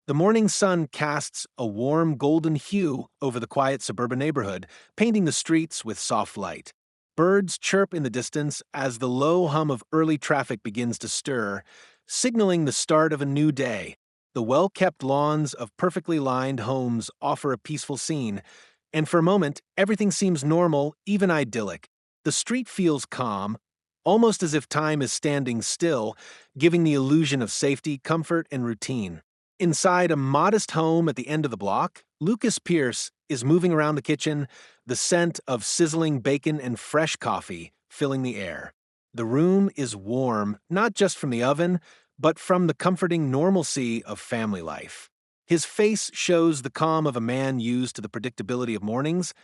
The morning sun casts a warm golden hue over the quiet suburban neighborhood, painting the streets with soft light. Birds chirp in the distance as the low hum of early traffic begins to stir, signaling the start of a new day. The well-kept lawns of perfectly lined homes offer a peaceful scene, and for a moment, everything seems normal, even idyllic. The street feels calm, almost as if time is standing still, giving the illusion of safety, comfort, and routine. Inside a modest home at the end of the block, Lucas Pierce is moving around the kitchen, the scent of sizzling bacon and fresh coffee filling the air. The room is warm, not just from the oven, but from the comforting normalcy of family life. His face shows the calm of a man used to the predictability of mornings,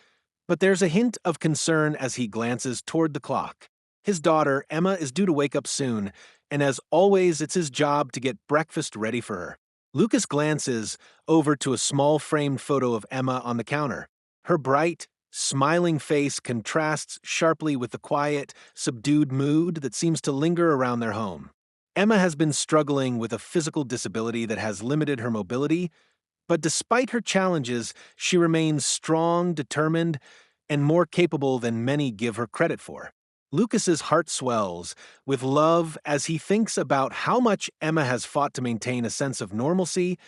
but there's a hint of concern as he glances toward the clock. His daughter, Emma, is due to wake up soon, and as always, it's his job to get breakfast ready for her. Lucas glances over to a small framed photo of Emma on the counter. Her bright, smiling face contrasts sharply with the quiet, subdued mood that seems to linger around their home. Emma has been struggling with a physical disability that has limited her mobility, but despite her challenges, she remains strong, determined, and more capable than many give her credit for. Lucas's heart swells with love as he thinks about how much Emma has fought to maintain a sense of normalcy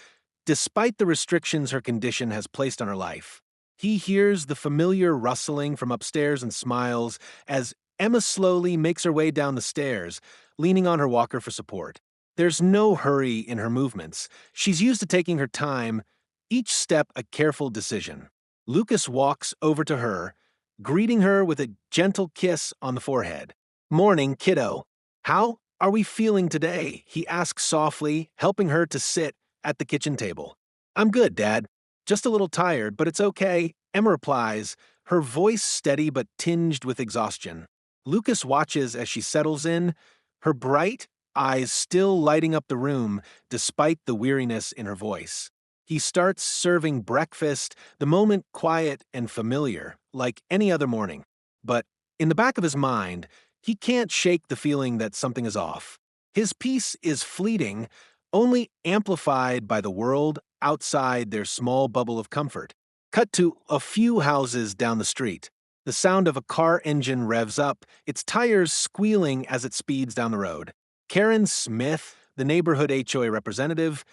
despite the restrictions her condition has placed on her life. He hears the familiar rustling from upstairs and smiles as Emma slowly makes her way down the stairs, leaning on her walker for support. There's no hurry in her movements. She's used to taking her time, each step a careful decision. Lucas walks over to her, greeting her with a gentle kiss on the forehead. "Morning, kiddo. How are we feeling today?" he asks softly, helping her to sit at the kitchen table. "I'm good, Dad. Just a little tired, but it's okay," Emma replies, her voice steady but tinged with exhaustion. Lucas watches as she settles in, her bright eyes still lighting up the room despite the weariness in her voice. He starts serving breakfast, the moment quiet and familiar, like any other morning. But in the back of his mind, he can't shake the feeling that something is off. His peace is fleeting, only amplified by the world outside their small bubble of comfort. Cut to a few houses down the street. The sound of a car engine revs up, its tires squealing as it speeds down the road. Karen Smith, the neighborhood HOA representative,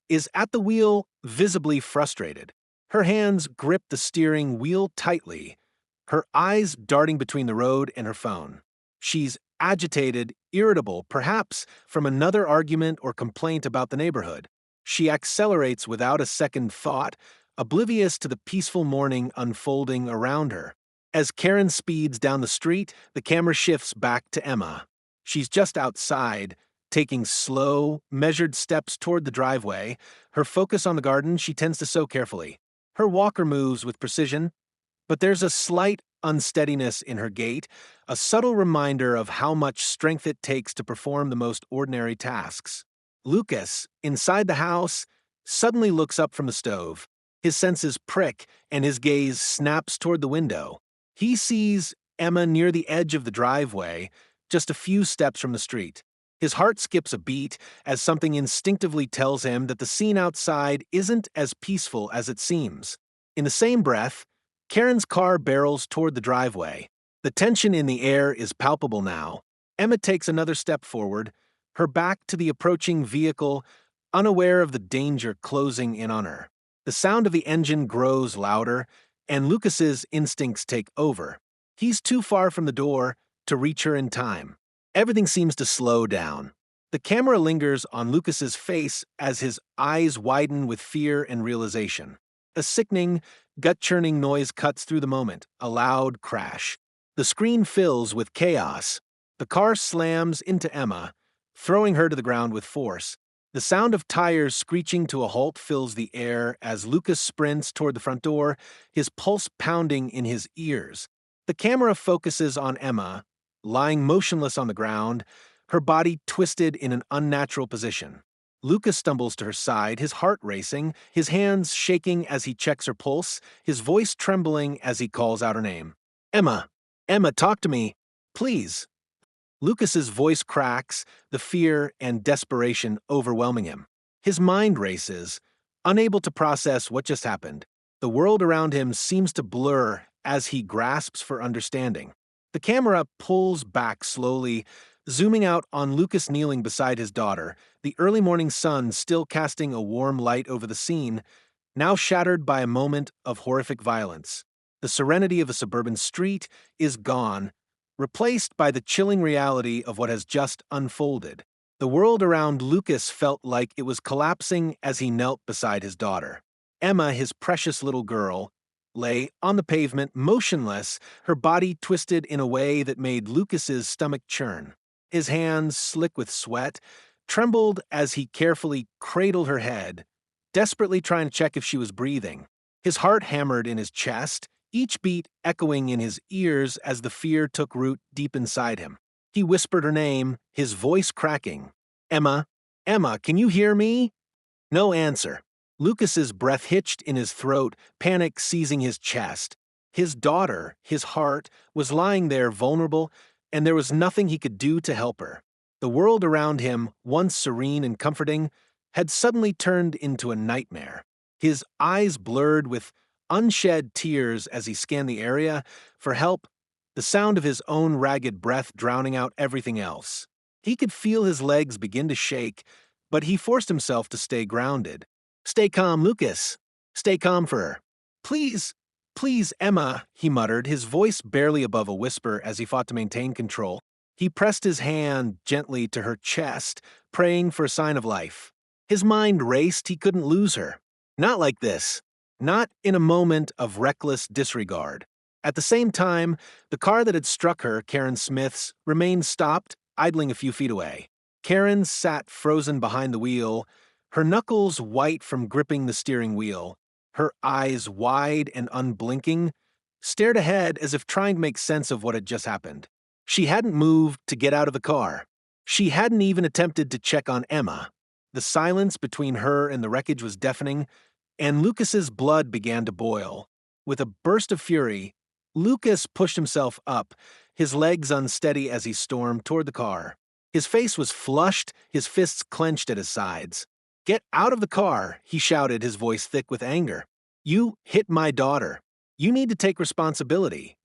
is at the wheel, visibly frustrated. Her hands grip the steering wheel tightly, her eyes darting between the road and her phone. She's agitated, irritable, perhaps from another argument or complaint about the neighborhood. She accelerates without a second thought, oblivious to the peaceful morning unfolding around her. As Karen speeds down the street, the camera shifts back to Emma. She's just outside, taking slow, measured steps toward the driveway, her focus on the garden she tends to sow carefully. Her walker moves with precision, but there's a slight unsteadiness in her gait, a subtle reminder of how much strength it takes to perform the most ordinary tasks. Lucas, inside the house, suddenly looks up from the stove. His senses prick, and his gaze snaps toward the window. He sees Emma near the edge of the driveway, just a few steps from the street. His heart skips a beat as something instinctively tells him that the scene outside isn't as peaceful as it seems. In the same breath, Karen's car barrels toward the driveway. The tension in the air is palpable now. Emma takes another step forward, her back to the approaching vehicle, unaware of the danger closing in on her. The sound of the engine grows louder, and Lucas's instincts take over. He's too far from the door to reach her in time. Everything seems to slow down. The camera lingers on Lucas's face as his eyes widen with fear and realization. A sickening, gut-churning noise cuts through the moment, a loud crash. The screen fills with chaos. The car slams into Emma, throwing her to the ground with force. The sound of tires screeching to a halt fills the air as Lucas sprints toward the front door, his pulse pounding in his ears. The camera focuses on Emma, lying motionless on the ground, her body twisted in an unnatural position. Lucas stumbles to her side, his heart racing, his hands shaking as he checks her pulse, his voice trembling as he calls out her name. "Emma! Emma, talk to me! Please!" Lucas's voice cracks, the fear and desperation overwhelming him. His mind races, unable to process what just happened. The world around him seems to blur as he grasps for understanding. The camera pulls back slowly, zooming out on Lucas kneeling beside his daughter, the early morning sun still casting a warm light over the scene, now shattered by a moment of horrific violence. The serenity of a suburban street is gone, replaced by the chilling reality of what has just unfolded. The world around Lucas felt like it was collapsing as he knelt beside his daughter. Emma, his precious little girl, lay on the pavement, motionless, her body twisted in a way that made Lucas's stomach churn. His hands, slick with sweat, trembled as he carefully cradled her head, desperately trying to check if she was breathing. His heart hammered in his chest, each beat echoing in his ears as the fear took root deep inside him. He whispered her name, his voice cracking. "Emma, Emma, can you hear me?" No answer. Lucas's breath hitched in his throat, panic seizing his chest. His daughter, his heart, was lying there vulnerable, and there was nothing he could do to help her. The world around him, once serene and comforting, had suddenly turned into a nightmare. His eyes blurred with unshed tears as he scanned the area for help, the sound of his own ragged breath drowning out everything else. He could feel his legs begin to shake, but he forced himself to stay grounded. "Stay calm, Lucas. Stay calm for her. Please, please, Emma," he muttered, his voice barely above a whisper as he fought to maintain control. He pressed his hand gently to her chest, praying for a sign of life. His mind raced. He couldn't lose her. Not like this. Not in a moment of reckless disregard. At the same time, the car that had struck her, Karen Smith's, remained stopped, idling a few feet away. Karen sat frozen behind the wheel, her knuckles white from gripping the steering wheel, her eyes wide and unblinking, stared ahead as if trying to make sense of what had just happened. She hadn't moved to get out of the car. She hadn't even attempted to check on Emma. The silence between her and the wreckage was deafening, and Lucas's blood began to boil. With a burst of fury, Lucas pushed himself up, his legs unsteady as he stormed toward the car. His face was flushed, his fists clenched at his sides. "Get out of the car," he shouted, his voice thick with anger. "You hit my daughter. You need to take responsibility."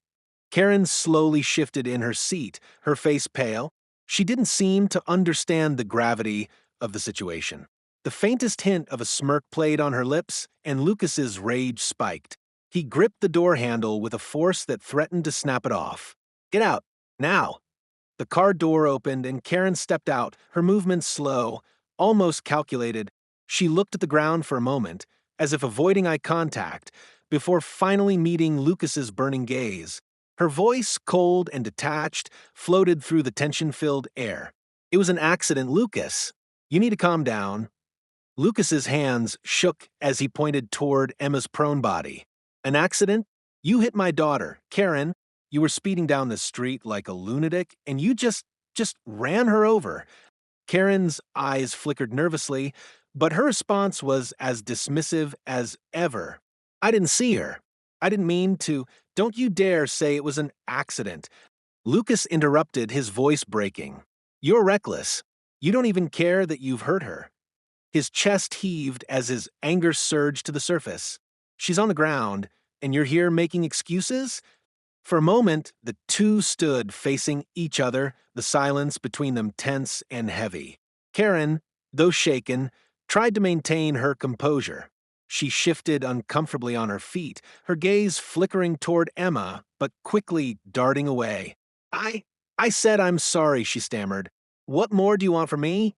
Karen slowly shifted in her seat, her face pale. She didn't seem to understand the gravity of the situation. The faintest hint of a smirk played on her lips, and Lucas's rage spiked. He gripped the door handle with a force that threatened to snap it off. "Get out, now!" The car door opened and Karen stepped out, her movements slow, almost calculated. She looked at the ground for a moment, as if avoiding eye contact, before finally meeting Lucas's burning gaze. Her voice, cold and detached, floated through the tension-filled air. "It was an accident, Lucas. You need to calm down." Lucas's hands shook as he pointed toward Emma's prone body. "An accident? You hit my daughter, Karen. You were speeding down the street like a lunatic, and you just ran her over." Karen's eyes flickered nervously, but her response was as dismissive as ever. "I didn't see her. I didn't mean to. Don't you dare say it was an accident." Lucas interrupted, his voice breaking. "You're reckless. You don't even care that you've hurt her." His chest heaved as his anger surged to the surface. "She's on the ground, and you're here making excuses?" For a moment, the two stood facing each other, the silence between them tense and heavy. Karen, though shaken, tried to maintain her composure. She shifted uncomfortably on her feet, her gaze flickering toward Emma, but quickly darting away. I said I'm sorry," she stammered. "What more do you want from me?"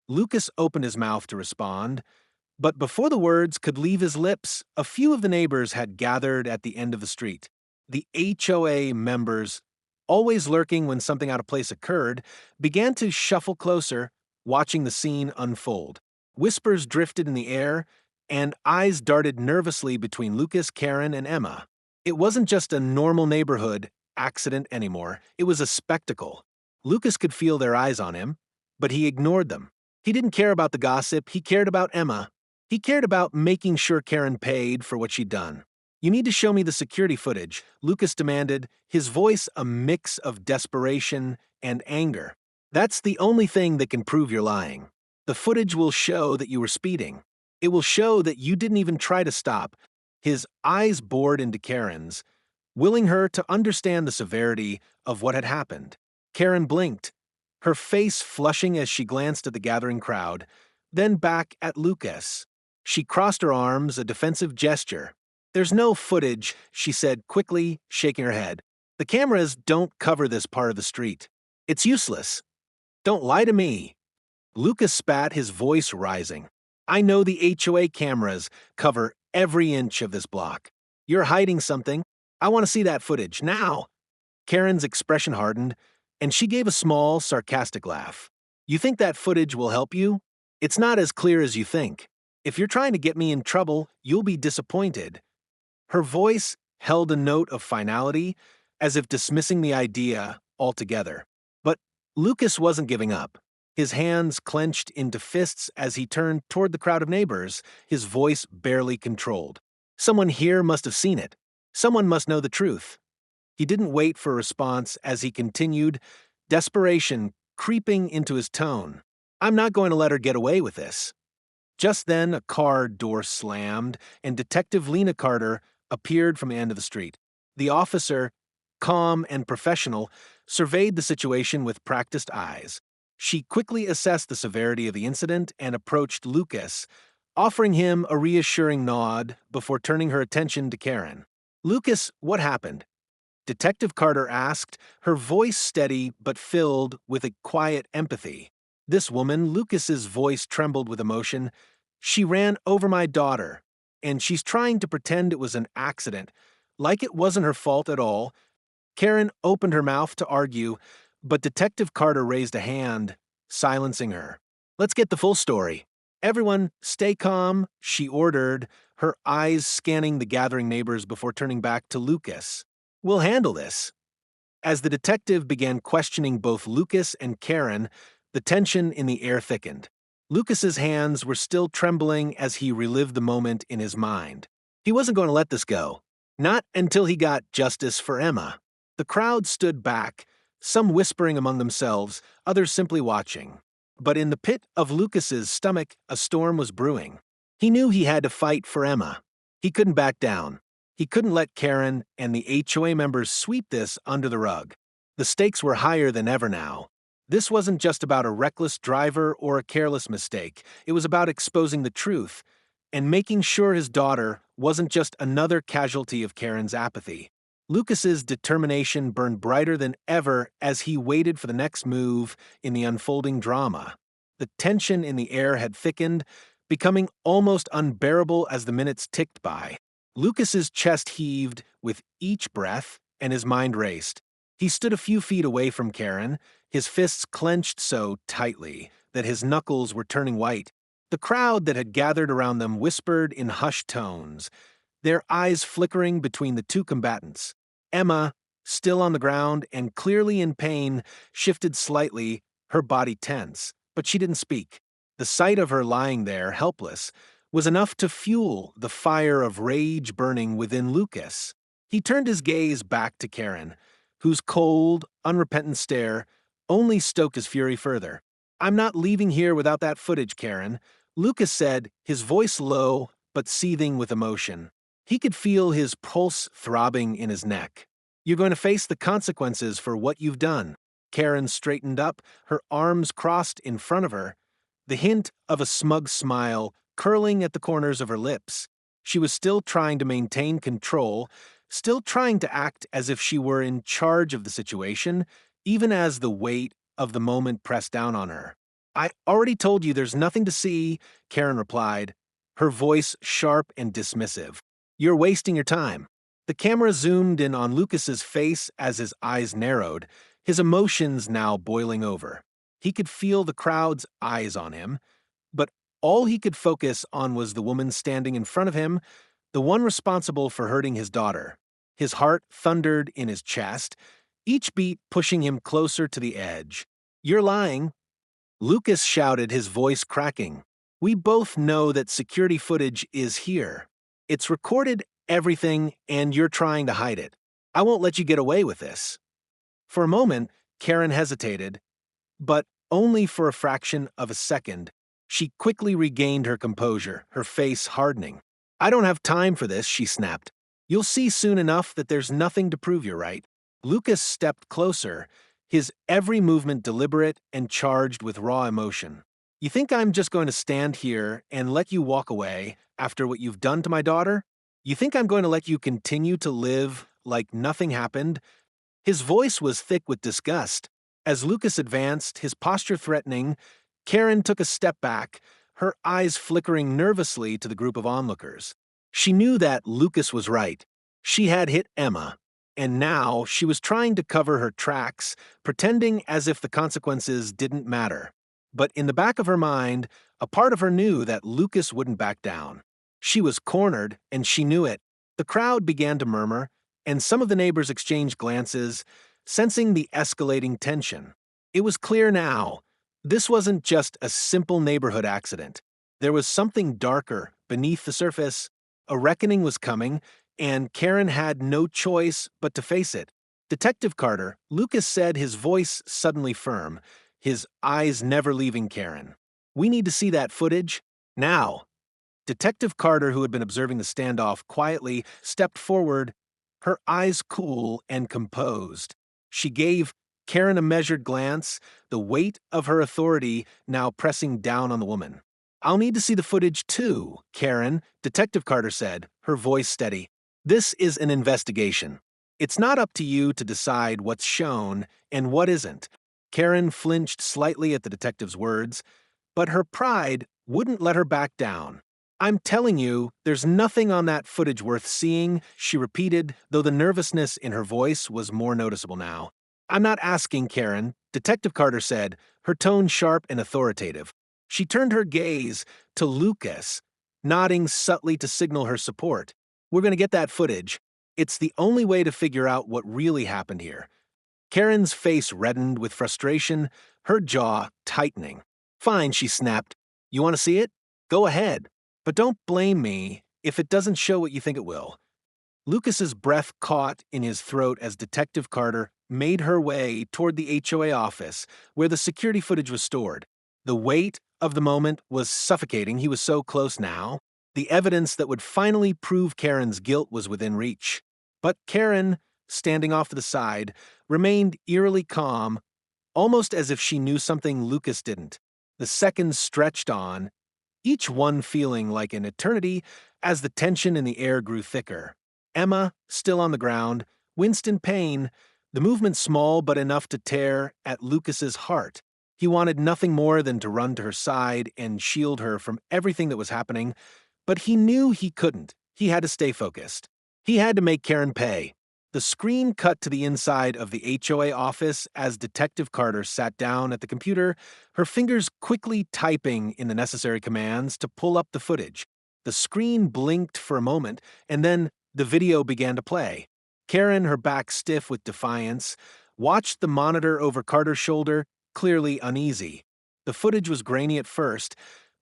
Lucas opened his mouth to respond, but before the words could leave his lips, a few of the neighbors had gathered at the end of the street. The HOA members, always lurking when something out of place occurred, began to shuffle closer, watching the scene unfold. Whispers drifted in the air, and eyes darted nervously between Lucas, Karen, and Emma. It wasn't just a normal neighborhood accident anymore, it was a spectacle. Lucas could feel their eyes on him, but he ignored them. He didn't care about the gossip, he cared about Emma. He cared about making sure Karen paid for what she'd done. "You need to show me the security footage," Lucas demanded, his voice a mix of desperation and anger. "That's the only thing that can prove you're lying. The footage will show that you were speeding. It will show that you didn't even try to stop. His eyes bored into Karen's, willing her to understand the severity of what had happened. Karen blinked, her face flushing as she glanced at the gathering crowd, then back at Lucas. She crossed her arms, a defensive gesture. "There's no footage," she said quickly, shaking her head. "The cameras don't cover this part of the street. It's useless. Don't lie to me." Lucas spat, his voice rising. "I know the HOA cameras cover every inch of this block. You're hiding something. I want to see that footage, now." Karen's expression hardened, and she gave a small, sarcastic laugh. "You think that footage will help you? It's not as clear as you think. If you're trying to get me in trouble, you'll be disappointed." Her voice held a note of finality, as if dismissing the idea altogether. But Lucas wasn't giving up. His hands clenched into fists as he turned toward the crowd of neighbors, his voice barely controlled. "Someone here must have seen it. Someone must know the truth." He didn't wait for a response as he continued, desperation creeping into his tone. "I'm not going to let her get away with this." Just then, a car door slammed, and Detective Lena Carter appeared from the end of the street. The officer, calm and professional, surveyed the situation with practiced eyes. She quickly assessed the severity of the incident and approached Lucas, offering him a reassuring nod before turning her attention to Karen. "Lucas, what happened?" Detective Carter asked, her voice steady but filled with a quiet empathy. This woman, Lucas's voice trembled with emotion. "She ran over my daughter, and she's trying to pretend it was an accident, like it wasn't her fault at all." Karen opened her mouth to argue, but Detective Carter raised a hand, silencing her. "Let's get the full story. Everyone, stay calm," she ordered, her eyes scanning the gathering neighbors before turning back to Lucas. "We'll handle this." As the detective began questioning both Lucas and Karen, the tension in the air thickened. Lucas's hands were still trembling as he relived the moment in his mind. He wasn't going to let this go. Not until he got justice for Emma. The crowd stood back, some whispering among themselves, others simply watching. But in the pit of Lucas's stomach, a storm was brewing. He knew he had to fight for Emma. He couldn't back down. He couldn't let Karen and the HOA members sweep this under the rug. The stakes were higher than ever now. This wasn't just about a reckless driver or a careless mistake. It was about exposing the truth and making sure his daughter wasn't just another casualty of Karen's apathy. Lucas's determination burned brighter than ever as he waited for the next move in the unfolding drama. The tension in the air had thickened, becoming almost unbearable as the minutes ticked by. Lucas's chest heaved with each breath, and his mind raced. He stood a few feet away from Karen, his fists clenched so tightly that his knuckles were turning white. The crowd that had gathered around them whispered in hushed tones, their eyes flickering between the two combatants. Emma, still on the ground and clearly in pain, shifted slightly, her body tense, but she didn't speak. The sight of her lying there, helpless, was enough to fuel the fire of rage burning within Lucas. He turned his gaze back to Karen, whose cold, unrepentant stare only stoked his fury further. "I'm not leaving here without that footage, Karen," Lucas said, his voice low but seething with emotion. He could feel his pulse throbbing in his neck. "You're going to face the consequences for what you've done." Karen straightened up, her arms crossed in front of her, the hint of a smug smile curling at the corners of her lips. She was still trying to maintain control, still trying to act as if she were in charge of the situation, even as the weight of the moment pressed down on her. "I already told you there's nothing to see," Karen replied, her voice sharp and dismissive. "You're wasting your time." The camera zoomed in on Lucas's face as his eyes narrowed, his emotions now boiling over. He could feel the crowd's eyes on him, but all he could focus on was the woman standing in front of him, the one responsible for hurting his daughter. His heart thundered in his chest, each beat pushing him closer to the edge. "You're lying," Lucas shouted, his voice cracking. "We both know that security footage is here. It's recorded everything, and you're trying to hide it. I won't let you get away with this." For a moment, Karen hesitated, but only for a fraction of a second. She quickly regained her composure, her face hardening. "I don't have time for this," she snapped. "You'll see soon enough that there's nothing to prove you're right." Lucas stepped closer, his every movement deliberate and charged with raw emotion. "You think I'm just going to stand here and let you walk away after what you've done to my daughter? You think I'm going to let you continue to live like nothing happened?" His voice was thick with disgust. As Lucas advanced, his posture threatening, Karen took a step back, her eyes flickering nervously to the group of onlookers. She knew that Lucas was right. She had hit Emma, and now she was trying to cover her tracks, pretending as if the consequences didn't matter. But in the back of her mind, a part of her knew that Lucas wouldn't back down. She was cornered, and she knew it. The crowd began to murmur, and some of the neighbors exchanged glances, sensing the escalating tension. It was clear now. This wasn't just a simple neighborhood accident. There was something darker beneath the surface. A reckoning was coming, and Karen had no choice but to face it. "Detective Carter," Lucas said, his voice suddenly firm, his eyes never leaving Karen. "We need to see that footage now." Detective Carter, who had been observing the standoff quietly, stepped forward, her eyes cool and composed. She gave Karen a measured glance, the weight of her authority now pressing down on the woman. "I'll need to see the footage too, Karen," Detective Carter said, her voice steady. "This is an investigation. It's not up to you to decide what's shown and what isn't." Karen flinched slightly at the detective's words, but her pride wouldn't let her back down. "I'm telling you, there's nothing on that footage worth seeing," she repeated, though the nervousness in her voice was more noticeable now. "I'm not asking, Karen," Detective Carter said, her tone sharp and authoritative. She turned her gaze to Lucas, nodding subtly to signal her support. "We're going to get that footage. It's the only way to figure out what really happened here." Karen's face reddened with frustration, her jaw tightening. "Fine," she snapped. "You want to see it? Go ahead. But don't blame me if it doesn't show what you think it will." Lucas's breath caught in his throat as Detective Carter made her way toward the HOA office where the security footage was stored. The weight of the moment was suffocating. He was so close now. The evidence that would finally prove Karen's guilt was within reach. But Karen, standing off to the side, remained eerily calm, almost as if she knew something Lucas didn't. The seconds stretched on, each one feeling like an eternity as the tension in the air grew thicker. Emma, still on the ground, winced in pain, the movement small but enough to tear at Lucas's heart. He wanted nothing more than to run to her side and shield her from everything that was happening, but he knew he couldn't. He had to stay focused. He had to make Karen pay. The screen cut to the inside of the HOA office as Detective Carter sat down at the computer, her fingers quickly typing in the necessary commands to pull up the footage. The screen blinked for a moment, and then the video began to play. Karen, her back stiff with defiance, watched the monitor over Carter's shoulder, clearly uneasy. The footage was grainy at first,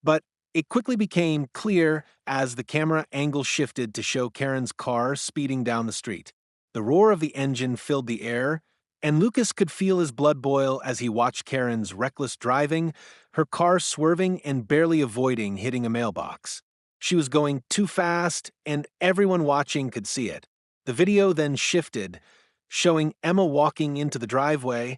but it quickly became clear as the camera angle shifted to show Karen's car speeding down the street. The roar of the engine filled the air, and Lucas could feel his blood boil as he watched Karen's reckless driving, her car swerving and barely avoiding hitting a mailbox. She was going too fast, and everyone watching could see it. The video then shifted, showing Emma walking into the driveway,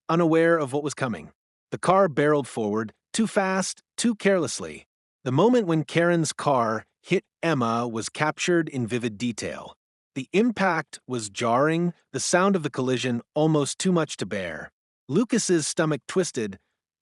unaware of what was coming. The car barreled forward, too fast, too carelessly. The moment when Karen's car hit Emma was captured in vivid detail. The impact was jarring, the sound of the collision almost too much to bear. Lucas's stomach twisted,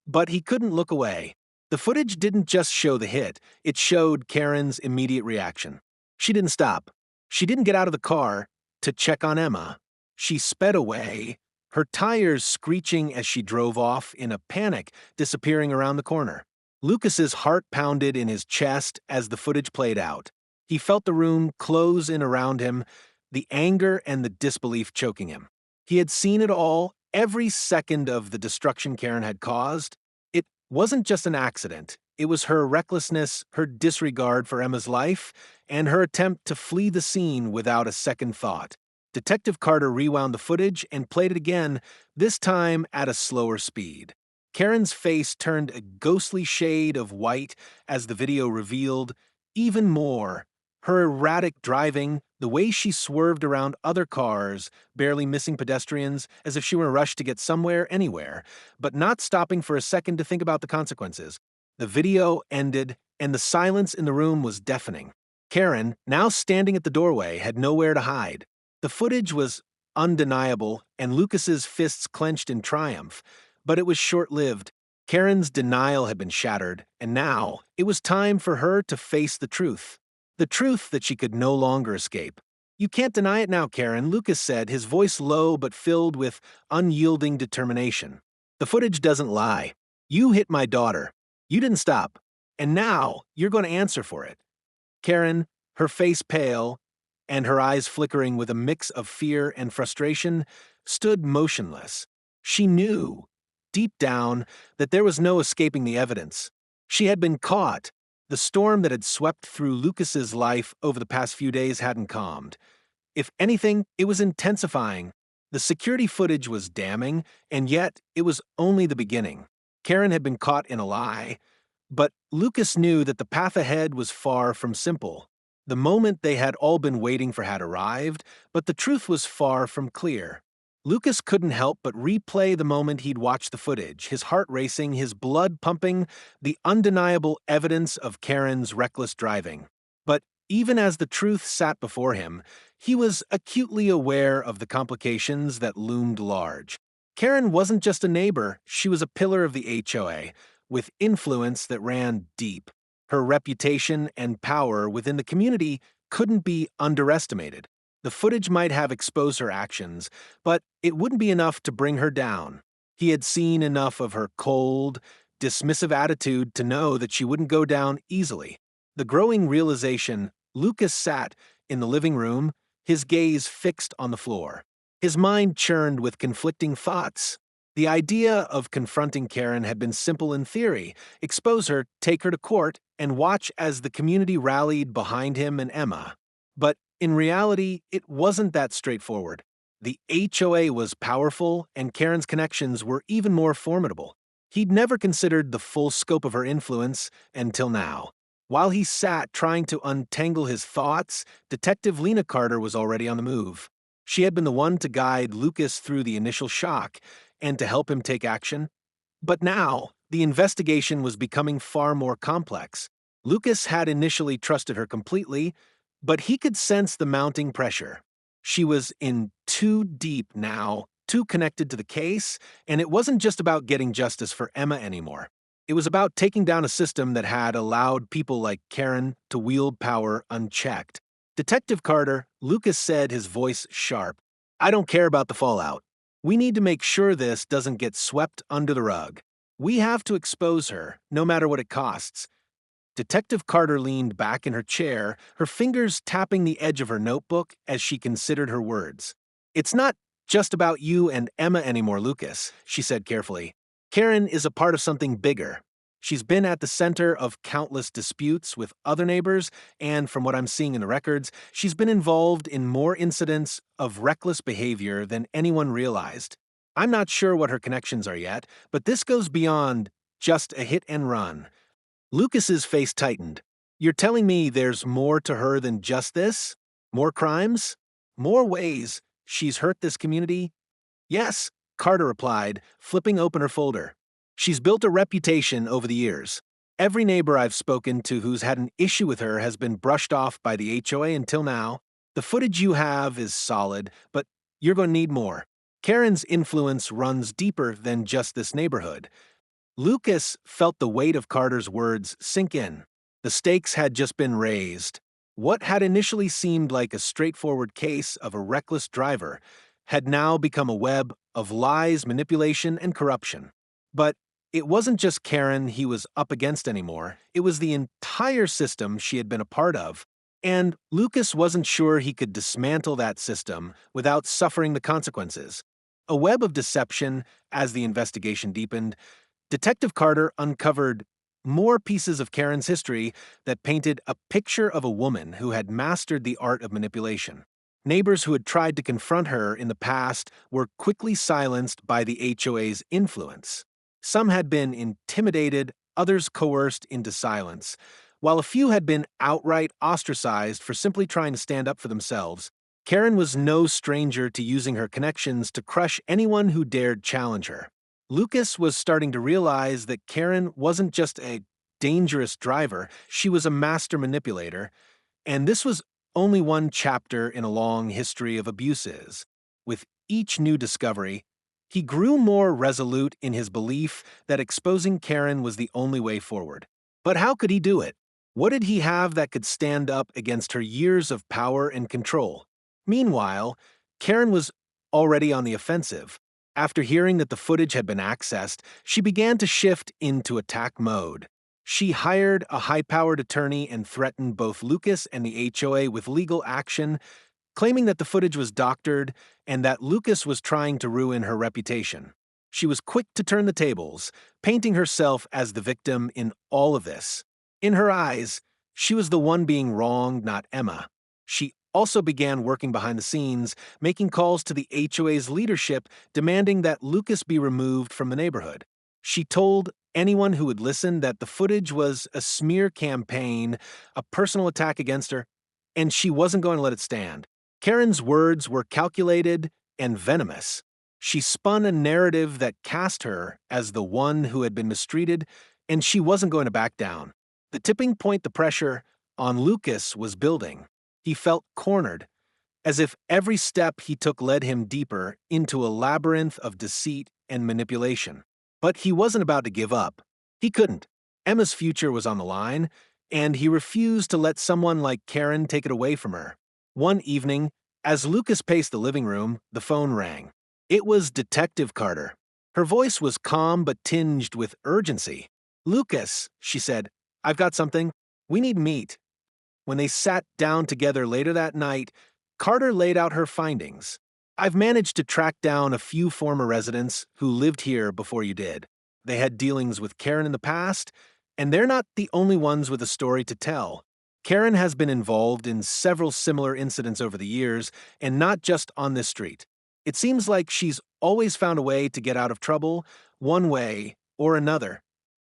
but he couldn't look away. The footage didn't just show the hit, it showed Karen's immediate reaction. She didn't stop. She didn't get out of the car to check on Emma. She sped away, her tires screeching as she drove off in a panic, disappearing around the corner. Lucas's heart pounded in his chest as the footage played out. He felt the room close in around him, the anger and the disbelief choking him. He had seen it all, every second of the destruction Karen had caused. It wasn't just an accident. It was her recklessness, her disregard for Emma's life, and her attempt to flee the scene without a second thought. Detective Carter rewound the footage and played it again, this time at a slower speed. Karen's face turned a ghostly shade of white as the video revealed even more. Her erratic driving, the way she swerved around other cars, barely missing pedestrians as if she were in a rush to get somewhere, anywhere, but not stopping for a second to think about the consequences. The video ended, and the silence in the room was deafening. Karen, now standing at the doorway, had nowhere to hide. The footage was undeniable, and Lucas's fists clenched in triumph. But it was short-lived. Karen's denial had been shattered, and now it was time for her to face the truth. The truth that she could no longer escape. "You can't deny it now, Karen," Lucas said, his voice low but filled with unyielding determination. "The footage doesn't lie. You hit my daughter. You didn't stop. And now you're going to answer for it." Karen, her face pale and her eyes flickering with a mix of fear and frustration, stood motionless. She knew, deep down, that there was no escaping the evidence. She had been caught. The storm that had swept through Lucas's life over the past few days hadn't calmed. If anything, it was intensifying. The security footage was damning, and yet it was only the beginning. Karen had been caught in a lie, but Lucas knew that the path ahead was far from simple. The moment they had all been waiting for had arrived, but the truth was far from clear. Lucas couldn't help but replay the moment he'd watched the footage, his heart racing, his blood pumping, the undeniable evidence of Karen's reckless driving. But even as the truth sat before him, he was acutely aware of the complications that loomed large. Karen wasn't just a neighbor, she was a pillar of the HOA, with influence that ran deep. Her reputation and power within the community couldn't be underestimated. The footage might have exposed her actions, but it wouldn't be enough to bring her down. He had seen enough of her cold, dismissive attitude to know that she wouldn't go down easily. The growing realization, Lucas sat in the living room, his gaze fixed on the floor. His mind churned with conflicting thoughts. The idea of confronting Karen had been simple in theory: expose her, take her to court, and watch as the community rallied behind him and Emma. But in reality, it wasn't that straightforward. The HOA was powerful, and Karen's connections were even more formidable. He'd never considered the full scope of her influence until now. While he sat trying to untangle his thoughts, Detective Lena Carter was already on the move. She had been the one to guide Lucas through the initial shock and to help him take action. But now, the investigation was becoming far more complex. Lucas had initially trusted her completely, but he could sense the mounting pressure. She was in too deep now, too connected to the case, and it wasn't just about getting justice for Emma anymore. It was about taking down a system that had allowed people like Karen to wield power unchecked. "Detective Carter," Lucas said, his voice sharp, "I don't care about the fallout. We need to make sure this doesn't get swept under the rug. We have to expose her, no matter what it costs." Detective Carter leaned back in her chair, her fingers tapping the edge of her notebook as she considered her words. "It's not just about you and Emma anymore, Lucas," she said carefully. "Karen is a part of something bigger. She's been at the center of countless disputes with other neighbors, and from what I'm seeing in the records, she's been involved in more incidents of reckless behavior than anyone realized. I'm not sure what her connections are yet, but this goes beyond just a hit and run." Lucas's face tightened. "You're telling me there's more to her than just this? More crimes? More ways she's hurt this community?" "Yes," Carter replied, flipping open her folder. "She's built a reputation over the years. Every neighbor I've spoken to who's had an issue with her has been brushed off by the HOA until now. The footage you have is solid, but you're going to need more. Karen's influence runs deeper than just this neighborhood." Lucas felt the weight of Carter's words sink in. The stakes had just been raised. What had initially seemed like a straightforward case of a reckless driver had now become a web of lies, manipulation, and corruption. But it wasn't just Karen he was up against anymore. It was the entire system she had been a part of. And Lucas wasn't sure he could dismantle that system without suffering the consequences. A web of deception. As the investigation deepened, Detective Carter uncovered more pieces of Karen's history that painted a picture of a woman who had mastered the art of manipulation. Neighbors who had tried to confront her in the past were quickly silenced by the HOA's influence. Some had been intimidated, others coerced into silence, while a few had been outright ostracized for simply trying to stand up for themselves. Karen was no stranger to using her connections to crush anyone who dared challenge her. Lucas was starting to realize that Karen wasn't just a dangerous driver, she was a master manipulator, and this was only one chapter in a long history of abuses. With each new discovery, he grew more resolute in his belief that exposing Karen was the only way forward. But how could he do it? What did he have that could stand up against her years of power and control? Meanwhile, Karen was already on the offensive. After hearing that the footage had been accessed, she began to shift into attack mode. She hired a high-powered attorney and threatened both Lucas and the HOA with legal action, claiming that the footage was doctored and that Lucas was trying to ruin her reputation. She was quick to turn the tables, painting herself as the victim in all of this. In her eyes, she was the one being wronged, not Emma. She also began working behind the scenes, making calls to the HOA's leadership demanding that Lucas be removed from the neighborhood. She told anyone who would listen that the footage was a smear campaign, a personal attack against her, and she wasn't going to let it stand. Karen's words were calculated and venomous. She spun a narrative that cast her as the one who had been mistreated, and she wasn't going to back down. The tipping point, the pressure on Lucas was building. He felt cornered, as if every step he took led him deeper into a labyrinth of deceit and manipulation. But he wasn't about to give up. He couldn't. Emma's future was on the line, and he refused to let someone like Karen take it away from her. One evening, as Lucas paced the living room, the phone rang. It was Detective Carter. Her voice was calm but tinged with urgency. "Lucas," she said, "I've got something. We need meat." When they sat down together later that night, Carter laid out her findings. "I've managed to track down a few former residents who lived here before you did. They had dealings with Karen in the past, and they're not the only ones with a story to tell. Karen has been involved in several similar incidents over the years, and not just on this street. It seems like she's always found a way to get out of trouble, one way or another."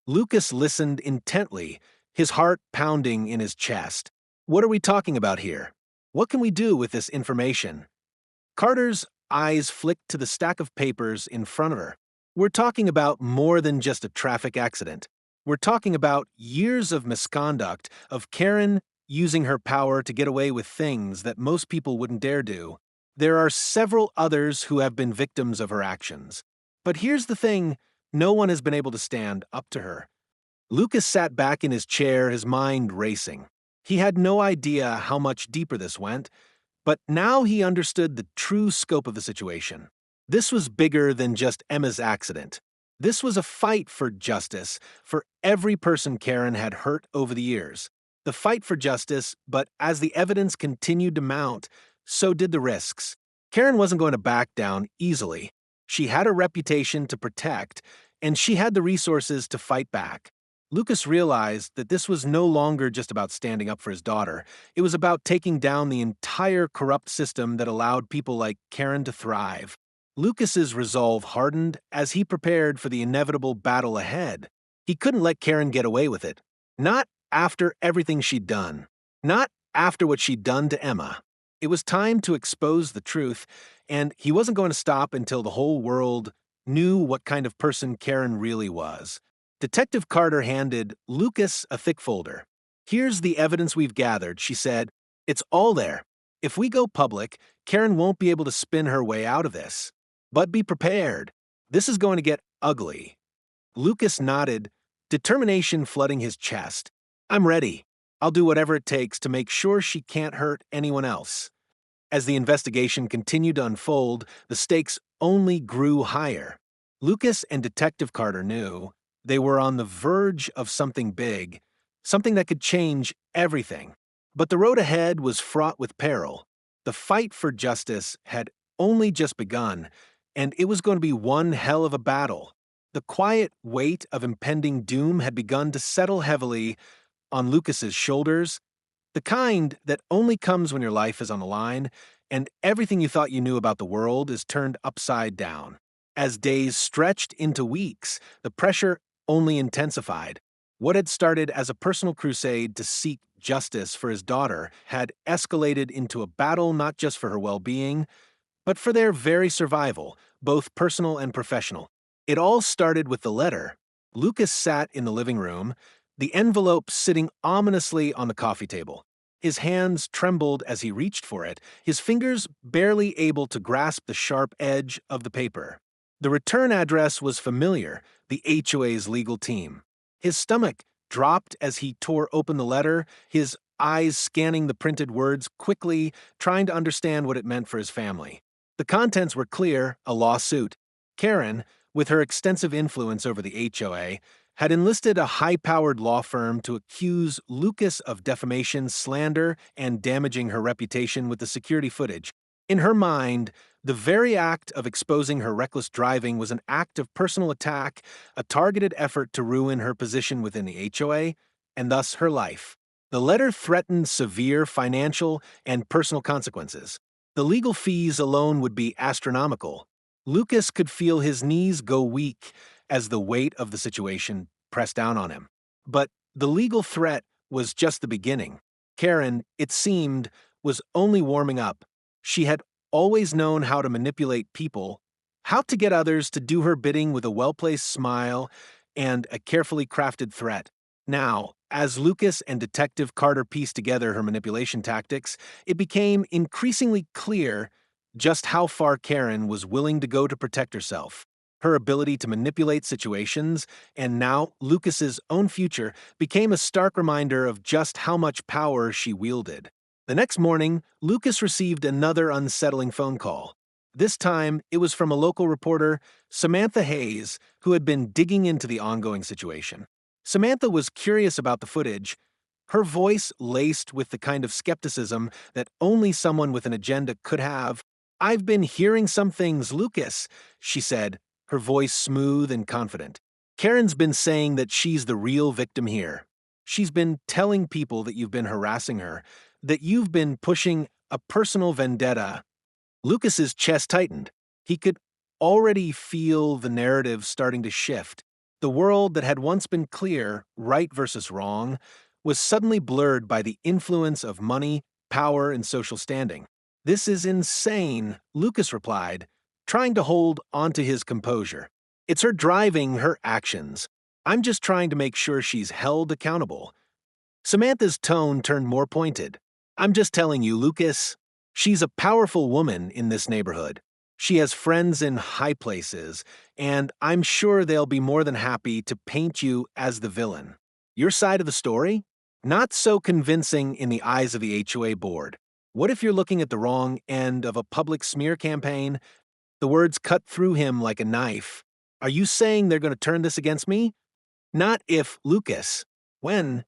Lucas listened intently, his heart pounding in his chest. "What are we talking about here? What can we do with this information?" Carter's eyes flicked to the stack of papers in front of her. "We're talking about more than just a traffic accident. We're talking about years of misconduct, of Karen using her power to get away with things that most people wouldn't dare do. There are several others who have been victims of her actions. But here's the thing, no one has been able to stand up to her." Lucas sat back in his chair, his mind racing. He had no idea how much deeper this went, but now he understood the true scope of the situation. This was bigger than just Emma's accident. This was a fight for justice for every person Karen had hurt over the years. The fight for justice, but as the evidence continued to mount, so did the risks. Karen wasn't going to back down easily. She had a reputation to protect, and she had the resources to fight back. Lucas realized that this was no longer just about standing up for his daughter. It was about taking down the entire corrupt system that allowed people like Karen to thrive. Lucas's resolve hardened as he prepared for the inevitable battle ahead. He couldn't let Karen get away with it. Not after everything she'd done. Not after what she'd done to Emma. It was time to expose the truth, and he wasn't going to stop until the whole world knew what kind of person Karen really was. Detective Carter handed Lucas a thick folder. "Here's the evidence we've gathered," she said. "It's all there. If we go public, Karen won't be able to spin her way out of this. But be prepared. This is going to get ugly." Lucas nodded, determination flooding his chest. "I'm ready. I'll do whatever it takes to make sure she can't hurt anyone else." As the investigation continued to unfold, the stakes only grew higher. Lucas and Detective Carter knew they were on the verge of something big, something that could change everything. But the road ahead was fraught with peril. The fight for justice had only just begun, and it was going to be one hell of a battle. The quiet weight of impending doom had begun to settle heavily on Lucas's shoulders, the kind that only comes when your life is on the line and everything you thought you knew about the world is turned upside down. As days stretched into weeks, the pressure only intensified. What had started as a personal crusade to seek justice for his daughter had escalated into a battle not just for her well being, but for their very survival, both personal and professional. It all started with the letter. Lucas sat in the living room, the envelope sitting ominously on the coffee table. His hands trembled as he reached for it, his fingers barely able to grasp the sharp edge of the paper. The return address was familiar, the HOA's legal team. His stomach dropped as he tore open the letter, his eyes scanning the printed words quickly, trying to understand what it meant for his family. The contents were clear: a lawsuit. Karen, with her extensive influence over the HOA, had enlisted a high-powered law firm to accuse Lucas of defamation, slander, and damaging her reputation with the security footage. In her mind, the very act of exposing her reckless driving was an act of personal attack, a targeted effort to ruin her position within the HOA, and thus her life. The letter threatened severe financial and personal consequences. The legal fees alone would be astronomical. Lucas could feel his knees go weak as the weight of the situation pressed down on him. But the legal threat was just the beginning. Karen, it seemed, was only warming up. She had always known how to manipulate people, how to get others to do her bidding with a well-placed smile and a carefully crafted threat. Now, as Lucas and Detective Carter pieced together her manipulation tactics, it became increasingly clear just how far Karen was willing to go to protect herself. Her ability to manipulate situations, and now Lucas's own future, became a stark reminder of just how much power she wielded. The next morning, Lucas received another unsettling phone call. This time, it was from a local reporter, Samantha Hayes, who had been digging into the ongoing situation. Samantha was curious about the footage, her voice laced with the kind of skepticism that only someone with an agenda could have. "I've been hearing some things, Lucas," she said, her voice smooth and confident. "Karen's been saying that she's the real victim here. She's been telling people that you've been harassing her, that you've been pushing a personal vendetta." Lucas's chest tightened. He could already feel the narrative starting to shift. The world that had once been clear, right versus wrong, was suddenly blurred by the influence of money, power, and social standing. "This is insane," Lucas replied, trying to hold onto his composure. "It's her driving, her actions. I'm just trying to make sure she's held accountable." Samantha's tone turned more pointed. "I'm just telling you, Lucas. She's a powerful woman in this neighborhood. She has friends in high places, and I'm sure they'll be more than happy to paint you as the villain. Your side of the story? Not so convincing in the eyes of the HOA board. What if you're looking at the wrong end of a public smear campaign?" The words cut through him like a knife. "Are you saying they're going to turn this against me?" "Not if, Lucas. When?"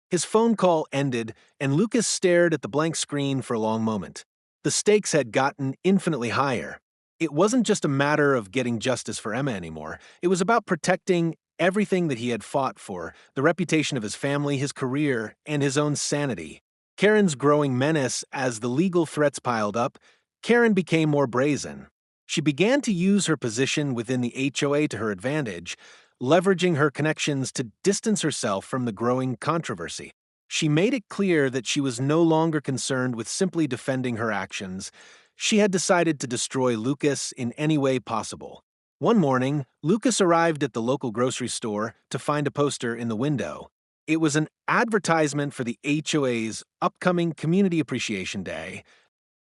His phone call ended, and Lucas stared at the blank screen for a long moment. The stakes had gotten infinitely higher. It wasn't just a matter of getting justice for Emma anymore. It was about protecting everything that he had fought for: the reputation of his family, his career, and his own sanity. Karen's growing menace. As the legal threats piled up, Karen became more brazen. She began to use her position within the HOA to her advantage, leveraging her connections to distance herself from the growing controversy. She made it clear that she was no longer concerned with simply defending her actions. She had decided to destroy Lucas in any way possible. One morning, Lucas arrived at the local grocery store to find a poster in the window. It was an advertisement for the HOA's upcoming Community Appreciation Day,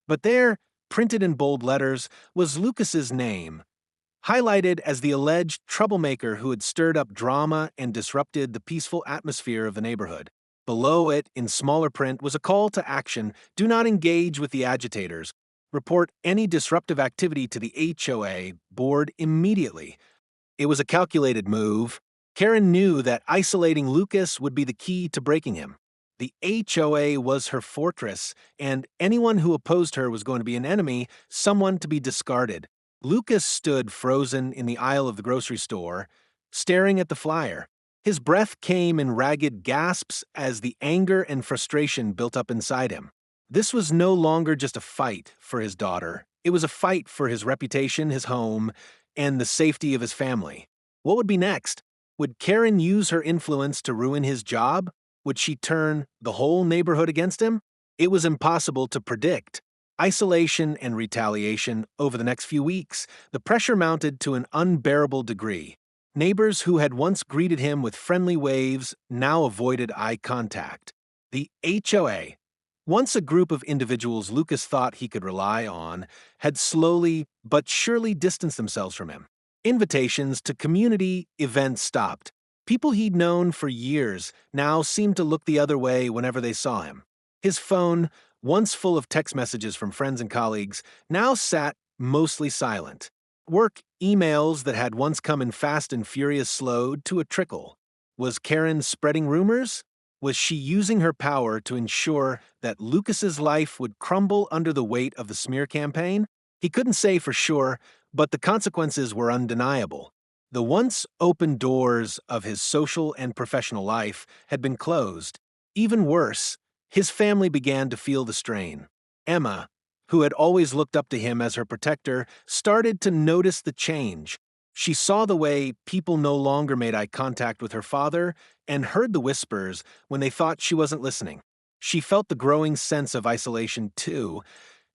but there, printed in bold letters, was Lucas's name, highlighted as the alleged troublemaker who had stirred up drama and disrupted the peaceful atmosphere of the neighborhood. Below it, in smaller print, was a call to action: "Do not engage with the agitators. Report any disruptive activity to the HOA board immediately." It was a calculated move. Karen knew that isolating Lucas would be the key to breaking him. The HOA was her fortress, and anyone who opposed her was going to be an enemy, someone to be discarded. Lucas stood frozen in the aisle of the grocery store, staring at the flyer. His breath came in ragged gasps as the anger and frustration built up inside him. This was no longer just a fight for his daughter. It was a fight for his reputation, his home, and the safety of his family. What would be next? Would Karen use her influence to ruin his job? Would she turn the whole neighborhood against him? It was impossible to predict. Isolation and retaliation over the next few weeks, the pressure mounted to an unbearable degree. Neighbors who had once greeted him with friendly waves now avoided eye contact. The HOA, once a group of individuals Lucas thought he could rely on, had slowly but surely distanced themselves from him. Invitations to community events stopped. People he'd known for years now seemed to look the other way whenever they saw him. His phone, once full of text messages from friends and colleagues, now sat mostly silent. Work emails that had once come in fast and furious slowed to a trickle. Was Karen spreading rumors? Was she using her power to ensure that Lucas's life would crumble under the weight of the smear campaign? He couldn't say for sure, but the consequences were undeniable. The once open doors of his social and professional life had been closed. Even worse, his family began to feel the strain. Emma, who had always looked up to him as her protector, started to notice the change. She saw the way people no longer made eye contact with her father and heard the whispers when they thought she wasn't listening. She felt the growing sense of isolation too,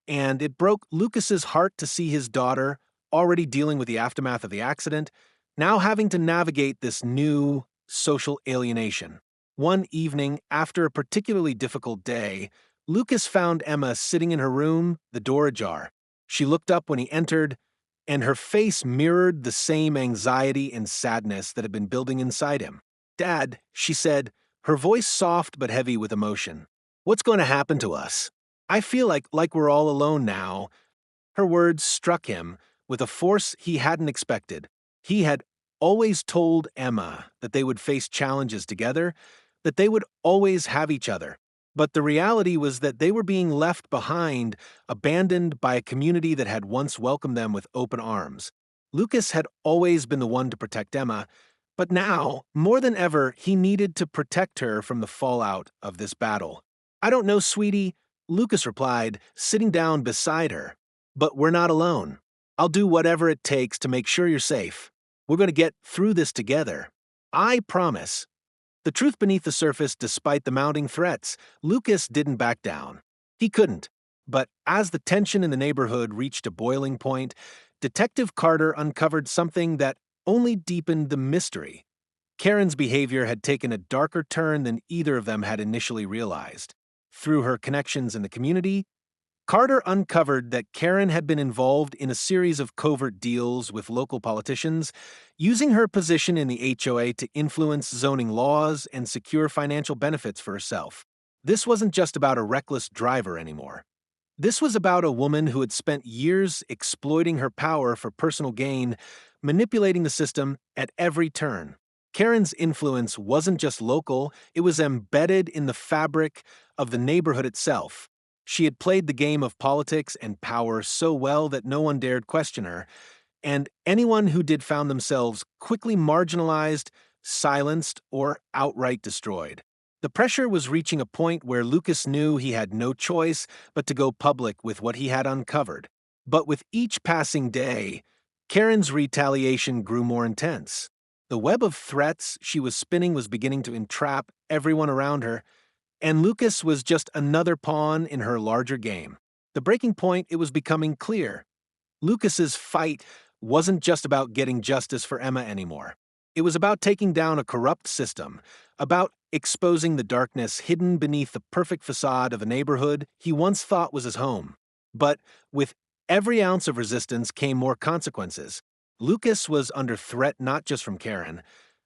and it broke Lucas's heart to see his daughter, already dealing with the aftermath of the accident, now having to navigate this new social alienation. One evening, after a particularly difficult day, Lucas found Emma sitting in her room, the door ajar. She looked up when he entered, and her face mirrored the same anxiety and sadness that had been building inside him. "Dad," she said, her voice soft but heavy with emotion. "What's going to happen to us? I feel like we're all alone now." Her words struck him with a force he hadn't expected. He had always told Emma that they would face challenges together, that they would always have each other. But the reality was that they were being left behind, abandoned by a community that had once welcomed them with open arms. Lucas had always been the one to protect Emma, but now, more than ever, he needed to protect her from the fallout of this battle. "I don't know, sweetie," Lucas replied, sitting down beside her. "But we're not alone. I'll do whatever it takes to make sure you're safe. We're going to get through this together. I promise." The truth beneath the surface, despite the mounting threats, Lucas didn't back down. He couldn't. But as the tension in the neighborhood reached a boiling point, Detective Carter uncovered something that only deepened the mystery. Karen's behavior had taken a darker turn than either of them had initially realized. Through her connections in the community, Carter uncovered that Karen had been involved in a series of covert deals with local politicians, using her position in the HOA to influence zoning laws and secure financial benefits for herself. This wasn't just about a reckless driver anymore. This was about a woman who had spent years exploiting her power for personal gain, manipulating the system at every turn. Karen's influence wasn't just local, it was embedded in the fabric of the neighborhood itself. She had played the game of politics and power so well that no one dared question her, and anyone who did found themselves quickly marginalized, silenced, or outright destroyed. The pressure was reaching a point where Lucas knew he had no choice but to go public with what he had uncovered. But with each passing day, Karen's retaliation grew more intense. The web of threats she was spinning was beginning to entrap everyone around her, and Lucas was just another pawn in her larger game. The breaking point, it was becoming clear. Lucas's fight wasn't just about getting justice for Emma anymore. It was about taking down a corrupt system, about exposing the darkness hidden beneath the perfect facade of a neighborhood he once thought was his home. But with every ounce of resistance came more consequences. Lucas was under threat not just from Karen,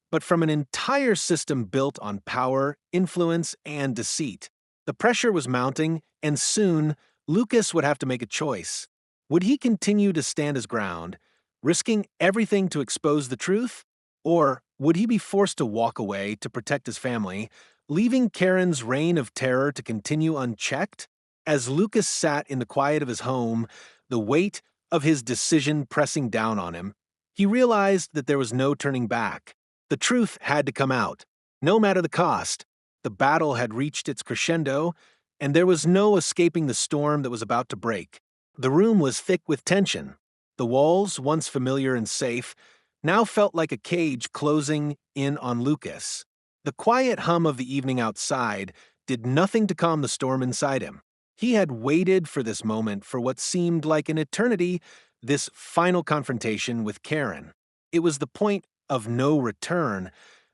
but from an entire system built on power, influence, and deceit. The pressure was mounting, and soon, Lucas would have to make a choice. Would he continue to stand his ground, risking everything to expose the truth? Or would he be forced to walk away to protect his family, leaving Karen's reign of terror to continue unchecked? As Lucas sat in the quiet of his home, the weight of his decision pressing down on him, he realized that there was no turning back. The truth had to come out, no matter the cost. The battle had reached its crescendo, and there was no escaping the storm that was about to break. The room was thick with tension. The walls, once familiar and safe, now felt like a cage closing in on Lucas. The quiet hum of the evening outside did nothing to calm the storm inside him. He had waited for this moment for what seemed like an eternity, this final confrontation with Karen. It was the point of no return,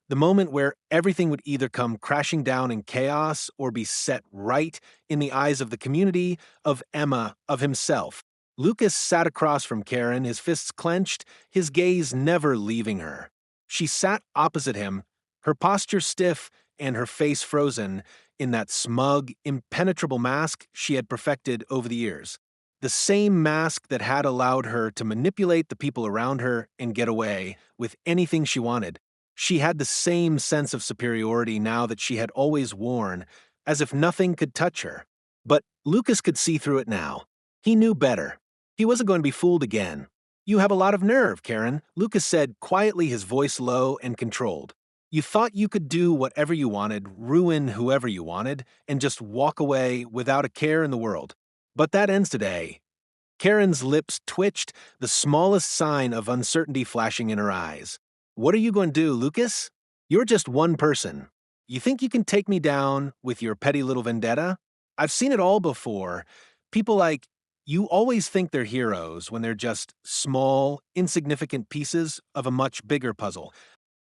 the moment where everything would either come crashing down in chaos or be set right in the eyes of the community, of Emma, of himself. Lucas sat across from Karen, his fists clenched, his gaze never leaving her. She sat opposite him, her posture stiff and her face frozen in that smug, impenetrable mask she had perfected over the years. The same mask that had allowed her to manipulate the people around her and get away with anything she wanted. She had the same sense of superiority now that she had always worn, as if nothing could touch her. But Lucas could see through it now. He knew better. He wasn't going to be fooled again. "You have a lot of nerve, Karen," Lucas said quietly, his voice low and controlled. "You thought you could do whatever you wanted, ruin whoever you wanted, and just walk away without a care in the world. But that ends today." Karen's lips twitched, the smallest sign of uncertainty flashing in her eyes. "What are you going to do, Lucas? You're just one person. You think you can take me down with your petty little vendetta? I've seen it all before. People like you always think they're heroes when they're just small, insignificant pieces of a much bigger puzzle."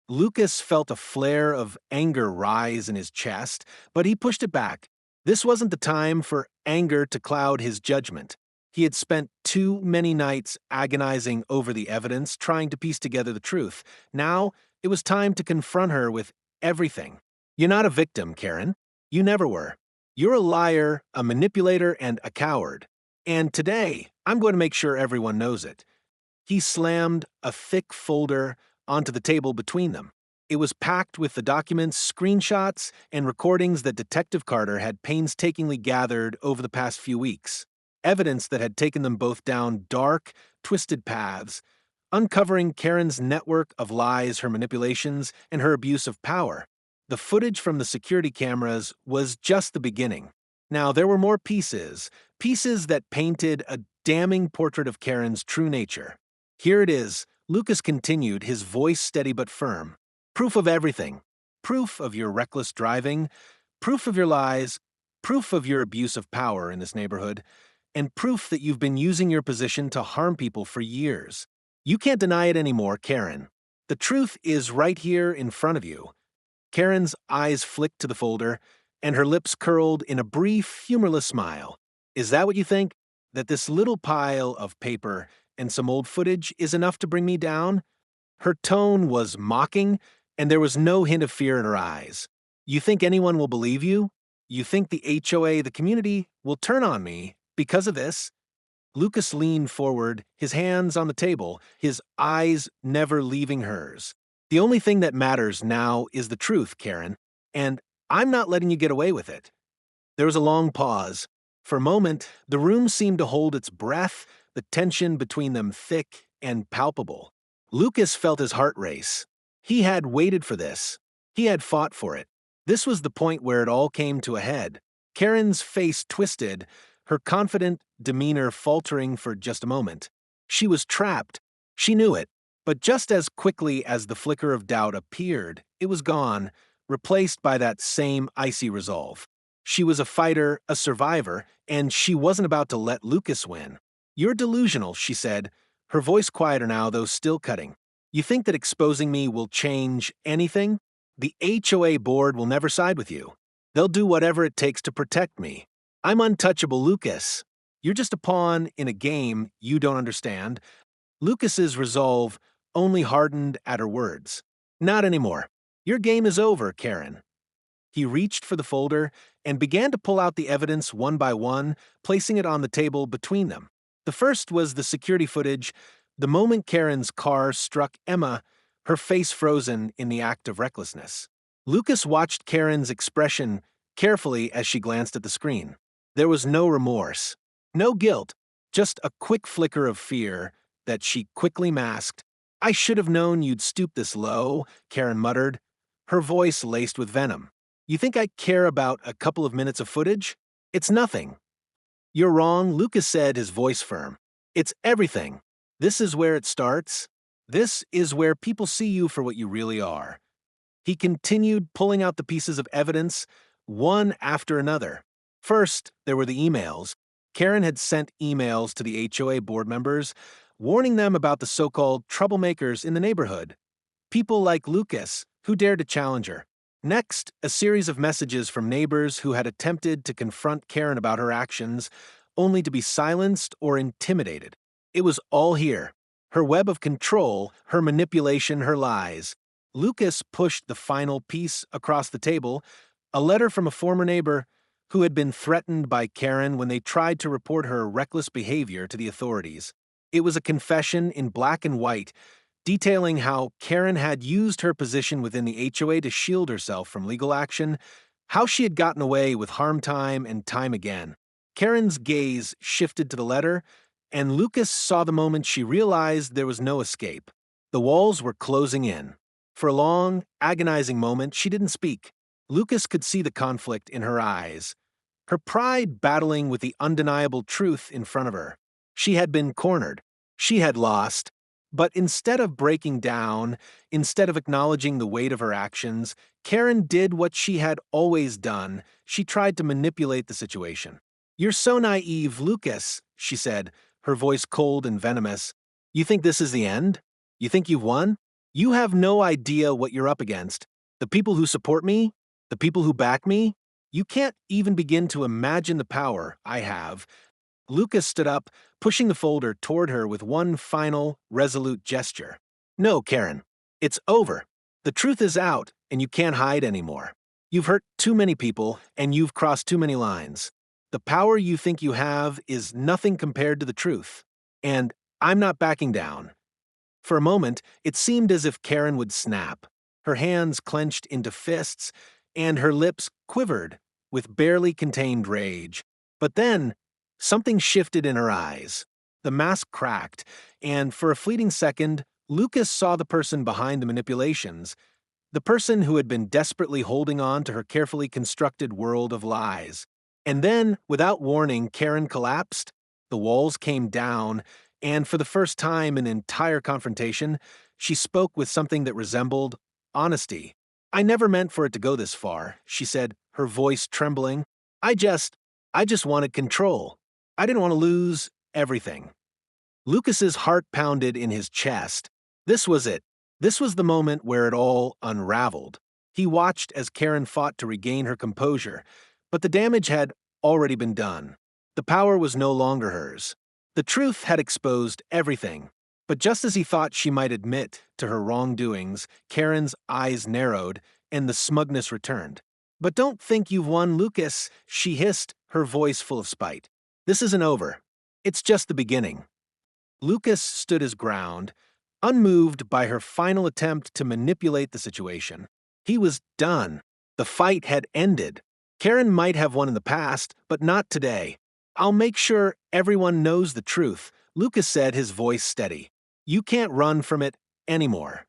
Lucas felt a flare of anger rise in his chest, but he pushed it back. This wasn't the time for anger to cloud his judgment. He had spent too many nights agonizing over the evidence, trying to piece together the truth. Now, it was time to confront her with everything. "You're not a victim, Karen. You never were. You're a liar, a manipulator, and a coward. And today, I'm going to make sure everyone knows it." He slammed a thick folder onto the table between them. It was packed with the documents, screenshots, and recordings that Detective Carter had painstakingly gathered over the past few weeks. Evidence that had taken them both down dark, twisted paths, uncovering Karen's network of lies, her manipulations, and her abuse of power. The footage from the security cameras was just the beginning. Now, there were more pieces that painted a damning portrait of Karen's true nature. "Here it is," Lucas continued, his voice steady but firm. "Proof of everything. Proof of your reckless driving, proof of your lies, proof of your abuse of power in this neighborhood, and proof that you've been using your position to harm people for years. You can't deny it anymore, Karen. The truth is right here in front of you." Karen's eyes flicked to the folder, and her lips curled in a brief, humorless smile. "Is that what you think? That this little pile of paper and some old footage is enough to bring me down?" Her tone was mocking, and there was no hint of fear in her eyes. "You think anyone will believe you? You think the HOA, the community, will turn on me because of this?" Lucas leaned forward, his hands on the table, his eyes never leaving hers. "The only thing that matters now is the truth, Karen, and I'm not letting you get away with it." There was a long pause. For a moment, the room seemed to hold its breath, the tension between them thick and palpable. Lucas felt his heart race. He had waited for this. He had fought for it. This was the point where it all came to a head. Karen's face twisted, her confident demeanor faltering for just a moment. She was trapped. She knew it. But just as quickly as the flicker of doubt appeared, it was gone, replaced by that same icy resolve. She was a fighter, a survivor, and she wasn't about to let Lucas win. "You're delusional," she said, her voice quieter now, though still cutting. "You think that exposing me will change anything? The HOA board will never side with you. They'll do whatever it takes to protect me. I'm untouchable, Lucas. You're just a pawn in a game you don't understand." Lucas's resolve only hardened at her words. "Not anymore. Your game is over, Karen." He reached for the folder and began to pull out the evidence one by one, placing it on the table between them. The first was the security footage, the moment Karen's car struck Emma, her face frozen in the act of recklessness. Lucas watched Karen's expression carefully as she glanced at the screen. There was no remorse, no guilt, just a quick flicker of fear that she quickly masked. "I should have known you'd stoop this low," Karen muttered, her voice laced with venom. "You think I care about a couple of minutes of footage? It's nothing." "You're wrong," Lucas said, his voice firm. "It's everything. This is where it starts. This is where people see you for what you really are. He continued pulling out the pieces of evidence, one after another. First, there were the emails. Karen had sent emails to the HOA board members, warning them about the so-called troublemakers in the neighborhood. People like Lucas, who dared to challenge her. Next, a series of messages from neighbors who had attempted to confront Karen about her actions, only to be silenced or intimidated. It was all here. Her web of control, her manipulation, her lies. Lucas pushed the final piece across the table, a letter from a former neighbor who had been threatened by Karen when they tried to report her reckless behavior to the authorities. It was a confession in black and white, detailing how Karen had used her position within the HOA to shield herself from legal action, how she had gotten away with harm time and time again. Karen's gaze shifted to the letter, and Lucas saw the moment she realized there was no escape. The walls were closing in. For a long, agonizing moment, she didn't speak. Lucas could see the conflict in her eyes, her pride battling with the undeniable truth in front of her. She had been cornered. She had lost. But instead of breaking down, instead of acknowledging the weight of her actions, Karen did what she had always done. She tried to manipulate the situation. "You're so naive, Lucas," she said, her voice cold and venomous. "You think this is the end? You think you've won? You have no idea what you're up against. The people who support me, the people who back me, you can't even begin to imagine the power I have." Lucas stood up, pushing the folder toward her with one final, resolute gesture. "No, Karen. It's over. The truth is out, and you can't hide anymore. You've hurt too many people, and you've crossed too many lines. The power you think you have is nothing compared to the truth. And I'm not backing down." For a moment, it seemed as if Karen would snap. Her hands clenched into fists, and her lips quivered with barely contained rage. But then, something shifted in her eyes. The mask cracked, and for a fleeting second, Lucas saw the person behind the manipulations, the person who had been desperately holding on to her carefully constructed world of lies. And then, without warning, Karen collapsed. The walls came down, and for the first time in entire confrontation, she spoke with something that resembled honesty. "I never meant for it to go this far," she said, her voice trembling. I just wanted control. I didn't want to lose everything." Lucas's heart pounded in his chest. This was it. This was the moment where it all unraveled. He watched as Karen fought to regain her composure, but the damage had already been done. The power was no longer hers. The truth had exposed everything. But just as he thought she might admit to her wrongdoings, Karen's eyes narrowed, and the smugness returned. "But don't think you've won, Lucas," she hissed, her voice full of spite. "This isn't over. It's just the beginning." Lucas stood his ground, unmoved by her final attempt to manipulate the situation. He was done. The fight had ended. Karen might have won in the past, but not today. "I'll make sure everyone knows the truth," Lucas said, his voice steady. "You can't run from it anymore."